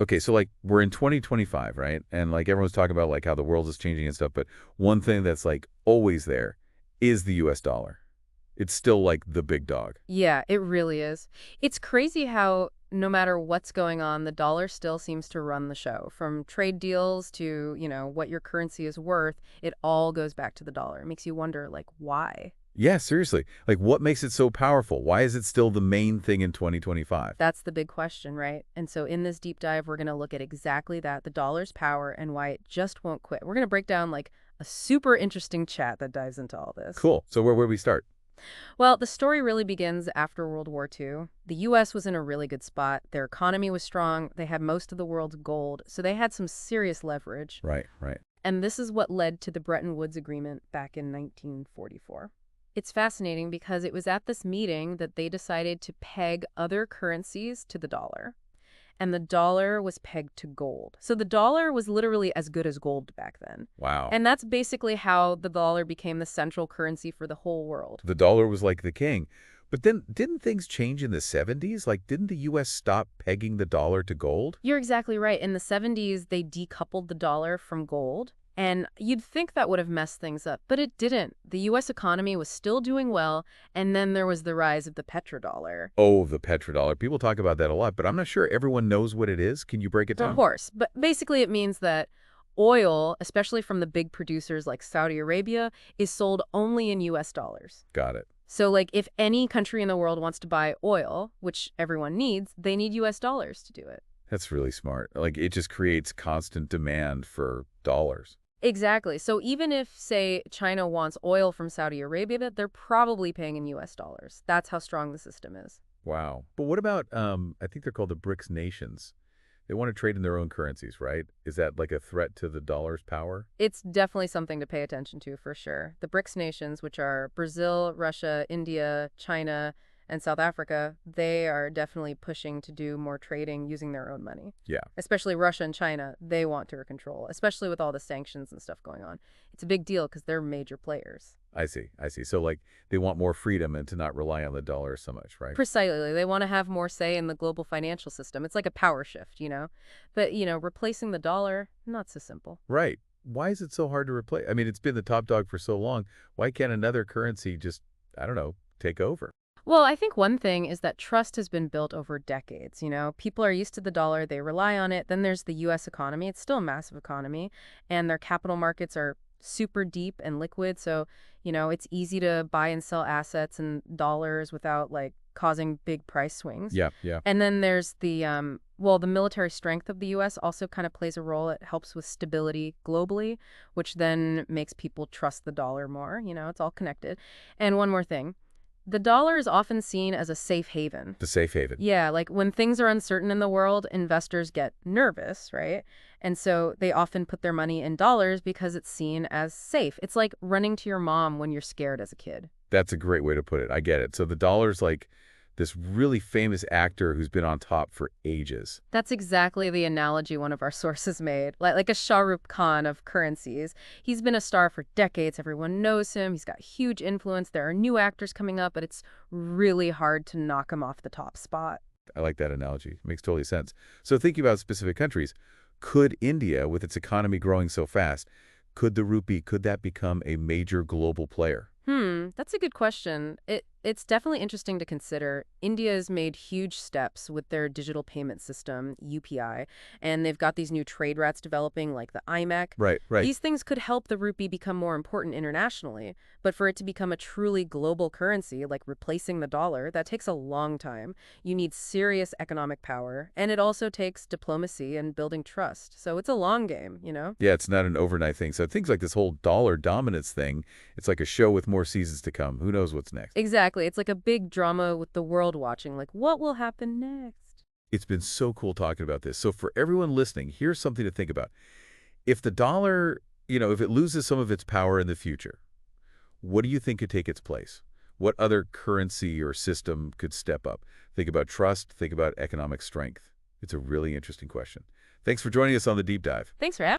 Okay, so like we're in 2025, right? And like everyone's talking about like how the world is changing and stuff, but one thing that's like always there is the US dollar. It's still like the big dog. Yeah, it really is. It's crazy how no matter what's going on, the dollar still seems to run the show. From trade deals to, what your currency is worth, it all goes back to the dollar. It makes you wonder, like, why? Yeah, seriously. Like what makes it so powerful? Why is it still the main thing in 2025? That's the big question, right? And so in this deep dive, we're going to look at exactly that, the dollar's power and why it just won't quit. We're going to break down like a super interesting chat that dives into all this. Cool. So where we start? Well, the story really begins after World War II. The U.S. was in a really good spot. Their economy was strong. They had most of the world's gold, so they had some serious leverage. Right, right. And this is what led to the Bretton Woods Agreement back in 1944. It's fascinating because it was at this meeting that they decided to peg other currencies to the dollar. And the dollar was pegged to gold. So the dollar was literally as good as gold back then. Wow. And that's basically how the dollar became the central currency for the whole world. The dollar was like the king. But then didn't things change in the 70s? Like didn't the US stop pegging the dollar to gold? You're exactly right. In the 70s, they decoupled the dollar from gold. And you'd think that would have messed things up, but it didn't. The U.S. economy was still doing well, and then there was the rise of the petrodollar. Oh, the petrodollar. People talk about that a lot, but I'm not sure everyone knows what it is. Can you break it Of down? course, but basically it means that oil, especially from the big producers like Saudi Arabia, is sold only in U.S. dollars. Got it. So, like, if any country in the world wants to buy oil, which everyone needs, they need U.S. dollars to do it. That's really smart. Like it just creates constant demand for dollars. Exactly. So even if, say, China wants oil from Saudi Arabia, they're probably paying in U.S. dollars. That's how strong the system is. Wow. But what about I think they're called the BRICS nations. They want to trade in their own currencies, right? Is that like a threat to the dollar's power? It's definitely something to pay attention to for sure. The BRICS nations, which are Brazil, Russia, India, China, and South Africa, they are definitely pushing to do more trading using their own money. Yeah, Especially Russia and China, they want to control, especially with all the sanctions and stuff going on. It's a big deal because they're major players. I see. I see. So like they want more freedom and to not rely on the dollar so much, right? Precisely. They want to have more say in the global financial system. It's like a power shift. But, replacing the dollar, not so simple. Right. Why is it so hard to replace? I mean, it's been the top dog for so long. Why can't another currency just, I don't know, take over? Well, I think one thing is that trust has been built over decades. People are used to the dollar, they rely on it. Then there's the U.S. economy. It's still a massive economy, and their capital markets are super deep and liquid. So, it's easy to buy and sell assets in dollars without like causing big price swings. Yeah, yeah. And then there's the military strength of the U.S. also kind of plays a role. It helps with stability globally, which then makes people trust the dollar more. It's all connected. And one more thing. The dollar is often seen as a safe haven. The safe haven. Yeah, like when things are uncertain in the world, investors get nervous, right? And so they often put their money in dollars because it's seen as safe. It's like running to your mom when you're scared as a kid. That's a great way to put it. I get it. So the dollar's like this really famous actor who's been on top for ages. That's exactly the analogy one of our sources made, like a Shah Rukh Khan of currencies. He's been a star for decades. Everyone knows him. He's got huge influence. There are new actors coming up, but it's really hard to knock him off the top spot. I like that analogy. It makes totally sense. So thinking about specific countries, could India, with its economy growing so fast, could the rupee, could that become a major global player? That's a good question. It's definitely interesting to consider. India has made huge steps with their digital payment system, UPI, and they've got these new trade routes developing like the IMEC. Right, right. These things could help the rupee become more important internationally, but for it to become a truly global currency, like replacing the dollar, that takes a long time. You need serious economic power, and it also takes diplomacy and building trust. So it's a long game. Yeah, it's not an overnight thing. So things like this whole dollar dominance thing, it's like a show with more seasons to come. Who knows what's next? Exactly. It's like a big drama with the world watching, like what will happen next? It's been so cool talking about this. So for everyone listening, here's something to think about. If the dollar, if it loses some of its power in the future, what do you think could take its place? What other currency or system could step up? Think about trust. Think about economic strength. It's a really interesting question. Thanks for joining us on the Deep Dive. Thanks for having